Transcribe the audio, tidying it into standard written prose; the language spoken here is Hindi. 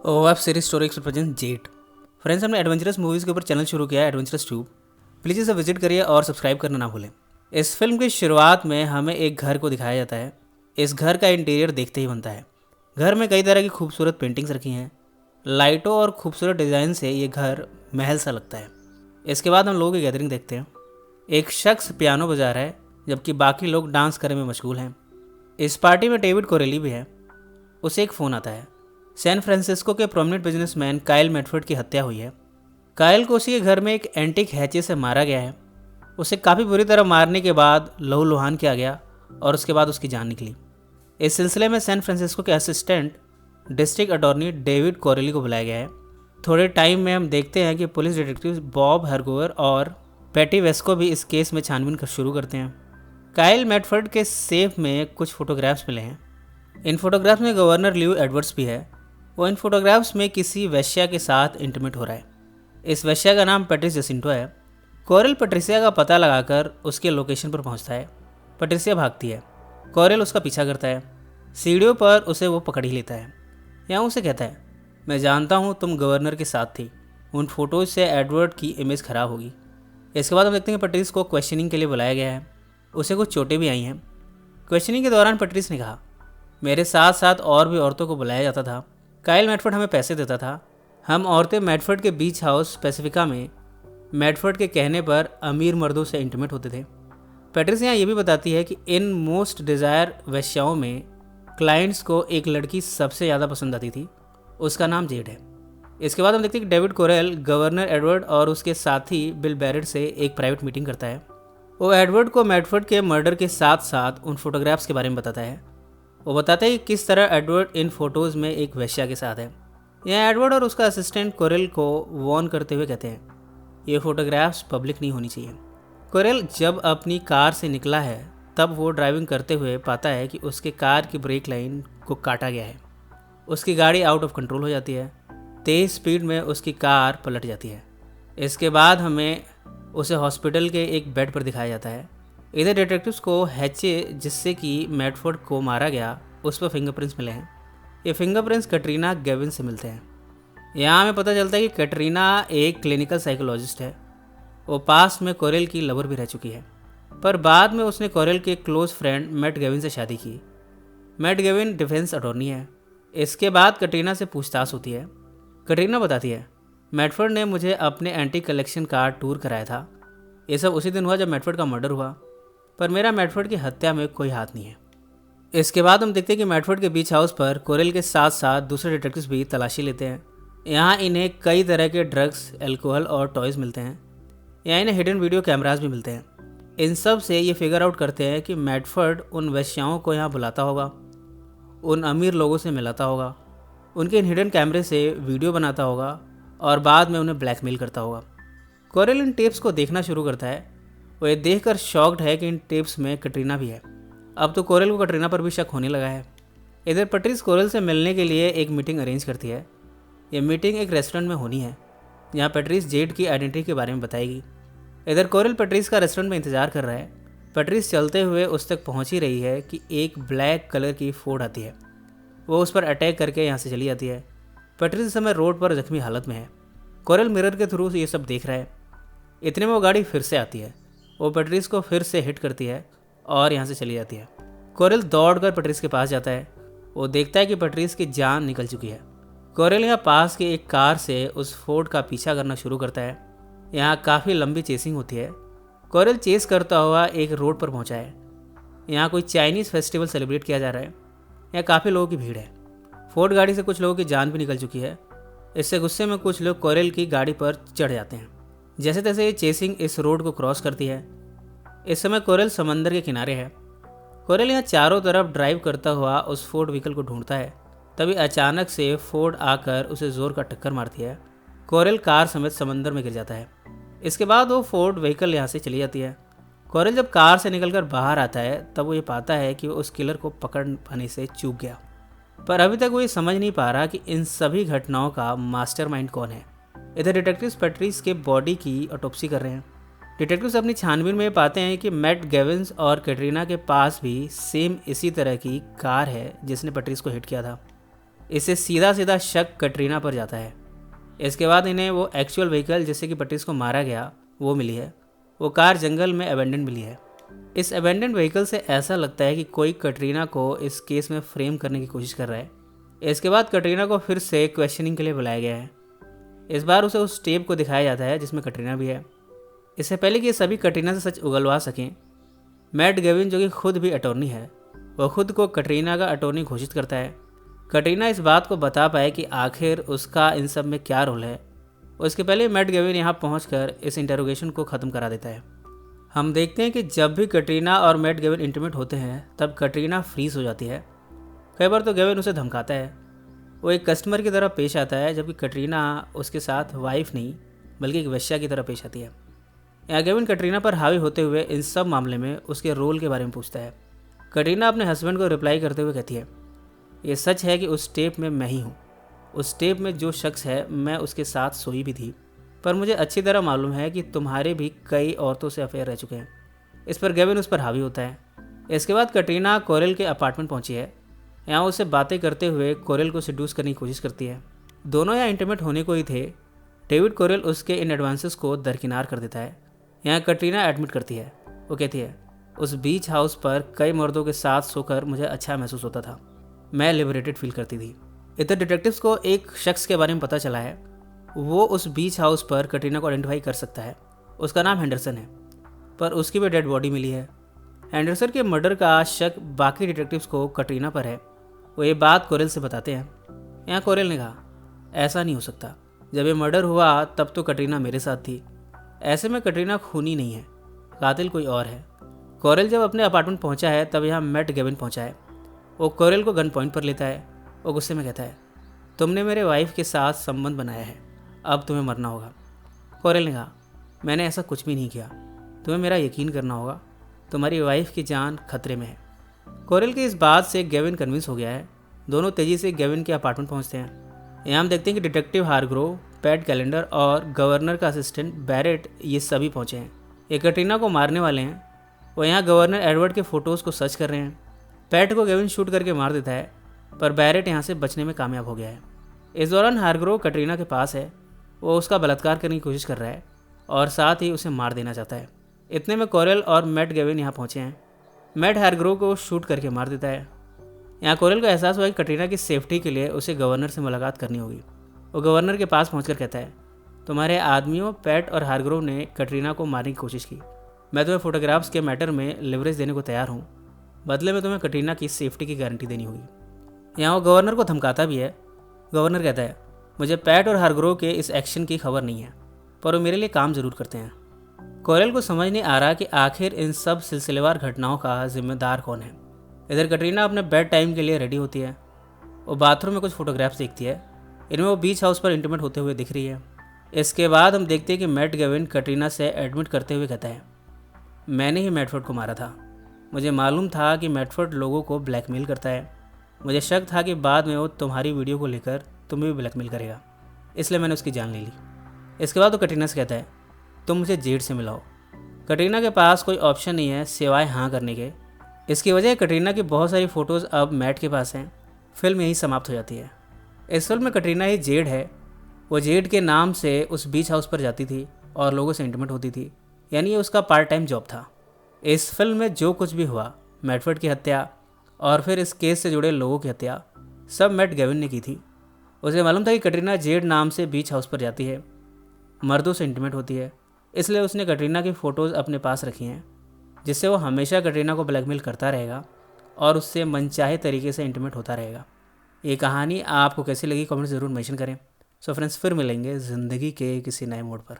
Web series story present jet. Friends, हमने एडवेंचरस मूवीज़ के ऊपर चैनल शुरू किया है, एडवेंचरस ट्यूब। प्लीज़ इसे विजिट करिए और सब्सक्राइब करना ना भूलें। इस फिल्म की शुरुआत में हमें एक घर को दिखाया जाता है। इस घर का इंटीरियर देखते ही बनता है। घर में कई तरह की खूबसूरत पेंटिंग्स रखी हैं। लाइटों और खूबसूरत डिज़ाइन से ये घर महल सा लगता है। इसके बाद हम लोगों की गैदरिंग देखते हैं। एक शख्स पियानो बजा रहा है जबकि बाकी लोग डांस करने में मशगूल हैं। इस पार्टी में डेविड कोरेली भी है। उसे एक फ़ोन आता है। सैन फ्रांसिस्को के प्रोमिनेंट बिजनेसमैन काइल मैडफोर्ड की हत्या हुई है। काइल को उसी के घर में एक एंटीक हैचे से मारा गया है। उसे काफ़ी बुरी तरह मारने के बाद लहूलुहान किया गया और उसके बाद उसकी जान निकली। इस सिलसिले में सैन फ्रांसिस्को के assistant district attorney David Corelli को बुलाया गया है। थोड़े टाइम में हम देखते हैं कि पुलिस डिटेक्टिव बॉब हरगोवर और पैटी वेस्को भी इस केस में छानबीन शुरू करते हैं। काइल मैडफोर्ड के सेफ में कुछ फोटोग्राफ्स मिले हैं। इन फोटोग्राफ्स में गवर्नर ल्यू एडवर्ड्स भी है। वो इन फोटोग्राफ्स में किसी वेश्या के साथ इंटीमेट हो रहा है। इस वेश्या का नाम पैट्रिस जसिंटो है। कोरेल पैट्रिसिया का पता लगाकर उसके लोकेशन पर पहुंचता है। पैट्रिसिया भागती है। कोरेल उसका पीछा करता है। सीढ़ियों पर उसे वो पकड़ ही लेता है। यहाँ उसे कहता है, मैं जानता हूँ तुम गवर्नर के साथ थी। उन फोटोज से एडवर्ड की इमेज खराब होगी। इसके बाद हम देखते हैं कि पैट्रिस को क्वेश्चनिंग के लिए बुलाया गया है। उसे कुछ चोटें भी आई हैं। क्वेश्चनिंग के दौरान पैट्रिस ने कहा, मेरे साथ साथ और भी औरतों को बुलाया जाता था। काइल मैडफोर्ड हमें पैसे देता था। हम औरतें मैडफोर्ड के बीच हाउस पेसिफिका में मैडफोर्ड के कहने पर अमीर मर्दों से इंटीमेट होते थे। पैट्रिस यहाँ ये भी बताती है कि इन मोस्ट डिज़ायर वेश्याओं में क्लाइंट्स को एक लड़की सबसे ज़्यादा पसंद आती थी। उसका नाम जेड है। इसके बाद हम देखते हैं कि डेविड कोरेल गवर्नर एडवर्ड और उसके साथी बिल बैरेट से एक प्राइवेट मीटिंग करता है। वो एडवर्ड को मैडफोर्ड के मर्डर के साथ साथ उन फोटोग्राफ्स के बारे में बताता है। वो बताता है कि किस तरह एडवर्ड इन फोटोज़ में एक वेश्या के साथ है। यहाँ एडवर्ड और उसका असिस्टेंट कोरेल को वॉर्न करते हुए कहते हैं, ये फ़ोटोग्राफ्स पब्लिक नहीं होनी चाहिए। कोरेल जब अपनी कार से निकला है तब वो ड्राइविंग करते हुए पाता है कि उसके कार की ब्रेक लाइन को काटा गया है। उसकी गाड़ी आउट ऑफ कंट्रोल हो जाती है। तेज़ स्पीड में उसकी कार पलट जाती है। इसके बाद हमें उसे हॉस्पिटल के एक बेड पर दिखाया जाता है। इधर डिटेक्टिव्स को हैचे जिससे कि मैडफोर्ड को मारा गया उस पर फिंगरप्रिंट्स मिले हैं। ये फिंगरप्रिंट्स कैटरीना गेविन से मिलते हैं। यहाँ हमें पता चलता है कि कैटरीना एक क्लिनिकल साइकोलॉजिस्ट है। वो पास्ट में कोरेल की लवर भी रह चुकी है, पर बाद में उसने कोरेल के क्लोज फ्रेंड मैट गेविन से शादी की। मैट गेविन डिफेंस अटॉर्नी है। इसके बाद कैटरीना से पूछताछ होती है। कैटरीना बताती है, मैडफोर्ड ने मुझे अपने एंटी कलेक्शन का टूर कराया था। ये सब उसी दिन हुआ जब मैडफोर्ड का मर्डर हुआ, पर मेरा मैडफोर्ड की हत्या में कोई हाथ नहीं है। इसके बाद हम देखते हैं कि मैडफोर्ड के बीच हाउस पर कोरेल के साथ साथ दूसरे डिटेक्टिव्स भी तलाशी लेते हैं। यहाँ इन्हें कई तरह के ड्रग्स, अल्कोहल और टॉयज़ मिलते हैं। यहाँ इन्हें हिडन वीडियो कैमरास भी मिलते हैं। इन सब से ये फिगर आउट करते हैं कि मैडफोर्ड उन वेश्याओं को यहाँ बुलाता होगा, उन अमीर लोगों से मिलाता होगा, उनके इन हिडन कैमरे से वीडियो बनाता होगा और बाद में उन्हें ब्लैकमेल करता होगा। कोरेल इन टेप्स को देखना शुरू करता है। वो ये देखकर शॉक्ड है कि इन टेप्स में कैटरीना भी है। अब तो कोरेल को कैटरीना पर भी शक होने लगा है। इधर पैट्रिस कोरेल से मिलने के लिए एक मीटिंग अरेंज करती है। ये मीटिंग एक रेस्टोरेंट में होनी है जहाँ पैट्रिस जेड की आइडेंटिटी के बारे में बताएगी। इधर कोरेल पैट्रिस का रेस्टोरेंट में इंतजार कर रहा है। पैट्रिस चलते हुए उस तक पहुँच ही रही है कि एक ब्लैक कलर की फोर्ड आती है। वो उस पर अटैक करके यहाँ से चली जाती है। पैट्रिस इस समय रोड पर जख्मी हालत में है। कोरेल मिरर के थ्रू ये सब देख रहा है। इतने में वो गाड़ी फिर से आती है। वो पैट्रिस को फिर से हिट करती है और यहाँ से चली जाती है। कोरेल दौड़कर पैट्रिस के पास जाता है। वो देखता है कि पैट्रिस की जान निकल चुकी है। कोरेल यहाँ पास की एक कार से उस फोर्ड का पीछा करना शुरू करता है। यहाँ काफ़ी लंबी चेसिंग होती है। कोरेल चेस करता हुआ एक रोड पर पहुँचा है। यहाँ कोई चाइनीज़ फेस्टिवल सेलिब्रेट किया जा रहा है। यहाँ काफ़ी लोगों की भीड़ है। फोर्ड गाड़ी से कुछ लोगों की जान भी निकल चुकी है। इससे गुस्से में कुछ लोग कोरेल की गाड़ी पर चढ़ जाते हैं। जैसे तैसे ये चेसिंग इस रोड को क्रॉस करती है। इस समय कोरेल समंदर के किनारे है। कोरेल यहाँ चारों तरफ ड्राइव करता हुआ उस फोर्ड व्हीकल को ढूंढता है। तभी अचानक से फोर्ड आकर उसे जोर का टक्कर मारती है। कोरेल कार समेत समंदर में गिर जाता है। इसके बाद वो फोर्ड व्हीकल यहाँ से चली जाती है। कोरेल जब कार से निकलकर बाहर आता है तब वो ये पाता है कि वो उस किलर को पकड़ पाने से चूक गया, पर अभी तक वो ये समझ नहीं पा रहा कि इन सभी घटनाओं का मास्टरमाइंड कौन है। इधर डिटेक्टिव्स पैट्रिस के बॉडी की ऑटोप्सी कर रहे हैं। डिटेक्टिव्स अपनी छानबीन में पाते हैं कि मैट गेविन्स और कैटरीना के पास भी सेम इसी तरह की कार है जिसने पैट्रिस को हिट किया था। इससे सीधा सीधा शक कटरीना पर जाता है। इसके बाद इन्हें वो एक्चुअल व्हीकल जिससे कि पैट्रिस को मारा गया वो मिली है। वो कार जंगल में अबेंडन मिली है। इस अबेंडन व्हीकल से ऐसा लगता है कि कोई कटरीना को इस केस में फ्रेम करने की कोशिश कर रहा है। इसके बाद कटरीना को फिर से क्वेश्चनिंग के लिए बुलाया गया है। इस बार उसे उस टेप को दिखाया जाता है जिसमें कटरीना भी है। इससे पहले कि ये सभी कटरीना से सच उगलवा सकें, मैट गेविन जो कि खुद भी अटॉर्नी है, वह खुद को कटरीना का अटॉर्नी घोषित करता है। कटरीना इस बात को बता पाए कि आखिर उसका इन सब में क्या रोल है, उसके पहले मैट गेविन यहाँ पहुंचकर इस इंटरोगेशन को ख़त्म करा देता है। हम देखते हैं कि जब भी कटरीना और मैट गेविन इंटीमेट होते हैं तब कटरीना फ्रीज हो जाती है। कई बार तो गेविन उसे धमकाता है। वो एक कस्टमर की तरह पेश आता है, जबकि कटरीना उसके साथ वाइफ नहीं बल्कि एक वेश्या की तरह पेश आती है। यहाँ गेविन कटरीना पर हावी होते हुए इन सब मामले में उसके रोल के बारे में पूछता है। कटरीना अपने हस्बैंड को रिप्लाई करते हुए कहती है, ये सच है कि उस टेप में मैं ही हूँ। उस टेप में जो शख्स है मैं उसके साथ सोई भी थी, पर मुझे अच्छी तरह मालूम है कि तुम्हारे भी कई औरतों से अफेयर रह चुके हैं। इस पर गेविन उस पर हावी होता है। इसके बाद कटरीना कोरेल के अपार्टमेंट पहुंची है। यहाँ उससे बातें करते हुए कोरेल को सिड्यूस करने की कोशिश करती है। दोनों यहाँ इंटीमेट होने को ही थे। डेविड कोरेल उसके इन एडवांसेस को दरकिनार कर देता है। यहाँ कटरीना एडमिट करती है। वो कहती है, उस बीच हाउस पर कई मर्दों के साथ सोकर मुझे अच्छा महसूस होता था। मैं लिबरेटेड फील करती थी। इधर डिटेक्टिव्स को एक शख्स के बारे में पता चला है। वो उस बीच हाउस पर कटरीना को आइडेंटिफाई कर सकता है। उसका नाम हेंडरसन है, पर उसकी भी डेड बॉडी मिली है। हेंडरसन के मर्डर का शक बाकी डिटेक्टिव्स को कटरीना पर है। वो ये बात कोरेल से बताते हैं। यहाँ कोरेल ने कहा, ऐसा नहीं हो सकता। जब ये मर्डर हुआ तब तो कटरीना मेरे साथ थी। ऐसे में कटरीना खूनी नहीं है, कातिल कोई और है। कोरेल जब अपने अपार्टमेंट पहुंचा है तब यहाँ मैट गेविन पहुंचा है। वो कोरेल को गन पॉइंट पर लेता है। वो गुस्से में कहता है, तुमने मेरे वाइफ के साथ संबंध बनाया है, अब तुम्हें मरना होगा। कोरेल ने कहा, मैंने ऐसा कुछ भी नहीं किया। तुम्हें मेरा यकीन करना होगा, तुम्हारी वाइफ की जान खतरे में है। कोरेल की इस बात से गेविन कन्विंस हो गया है। दोनों तेज़ी से गेविन के अपार्टमेंट पहुंचते हैं। यहाँ हम देखते हैं कि डिटेक्टिव हारग्रोव, पैट कैलेंडर और गवर्नर का असिस्टेंट बैरेट ये सभी पहुंचे हैं। ये कटरीना को मारने वाले हैं। वो यहाँ गवर्नर एडवर्ड के फ़ोटोज़ को सर्च कर रहे हैं। पैट को गेविन शूट करके मार देता है, पर बैरेट यहाँ से बचने में कामयाब हो गया है। इस दौरान हारग्रोव कटरीना के पास है। वो उसका बलात्कार करने की कोशिश कर रहा है और साथ ही उसे मार देना चाहता है। इतने में कोरेल और मैट गेविन यहाँ पहुँचे हैं। मैट हारग्रोव को शूट करके मार देता है। यहाँ कोरेल को एहसास हुआ कि कटरीना की सेफ्टी के लिए उसे गवर्नर से मुलाकात करनी होगी। वो गवर्नर के पास पहुंचकर कहता है, तुम्हारे आदमियों पैट और हारग्रोव ने कटरीना को मारने की कोशिश की। मैं तुम्हें फोटोग्राफ्स के मैटर में लिवरेज देने को तैयार हूँ। बदले में तुम्हें कटरीना की सेफ्टी की गारंटी देनी होगी। यहाँ वो गवर्नर को धमकाता भी है। गवर्नर कहता है, मुझे पैट और हारग्रोव के इस एक्शन की खबर नहीं है, पर वो मेरे लिए काम ज़रूर करते हैं। कोरेल को समझ नहीं आ रहा कि आखिर इन सब सिलसिलेवार घटनाओं का जिम्मेदार कौन है। इधर कटरीना अपने बेड टाइम के लिए रेडी होती है। वो बाथरूम में कुछ फोटोग्राफ्स देखती है। इनमें वो बीच हाउस पर इंटीमेट होते हुए दिख रही है। इसके बाद हम देखते हैं कि मैट गेविन कटरीना से एडमिट करते हुए कहता है, मैंने ही मैटफोर्ड को मारा था। मुझे मालूम था कि मैटफोर्ड लोगों को ब्लैकमेल करता है। मुझे शक था कि बाद में वो तुम्हारी वीडियो को लेकर तुम्हें भी ब्लैकमेल करेगा, इसलिए मैंने उसकी जान ले ली। इसके बाद वो कटरीना से कहता है, तुम मुझे जेड से मिलाओ। कटरीना के पास कोई ऑप्शन नहीं है सिवाय हाँ करने के। इसकी वजह कटरीना की बहुत सारी फ़ोटोज़ अब मैट के पास हैं। फिल्म यहीं समाप्त हो जाती है। इस फिल्म में कटरीना ही जेड है। वो जेड के नाम से उस बीच हाउस पर जाती थी और लोगों से इंटीमेट होती थी, यानी ये उसका पार्ट टाइम जॉब था। इस फिल्म में जो कुछ भी हुआ, मैटफोर्ड की हत्या और फिर इस केस से जुड़े लोगों की हत्या, सब मैट गेविन ने की थी। उसे मालूम था कि कटरीना जेड नाम से बीच हाउस पर जाती है, मर्दों से इंटीमेट होती है, इसलिए उसने कटरीना की फ़ोटोज़ अपने पास रखी हैं, जिससे वो हमेशा कटरीना को ब्लैकमेल करता रहेगा और उससे मनचाहे तरीके से इंटीमेट होता रहेगा। ये कहानी आपको कैसी लगी कमेंट ज़रूर मेंशन करें। सो फ्रेंड्स, फिर मिलेंगे ज़िंदगी के किसी नए मोड़ पर।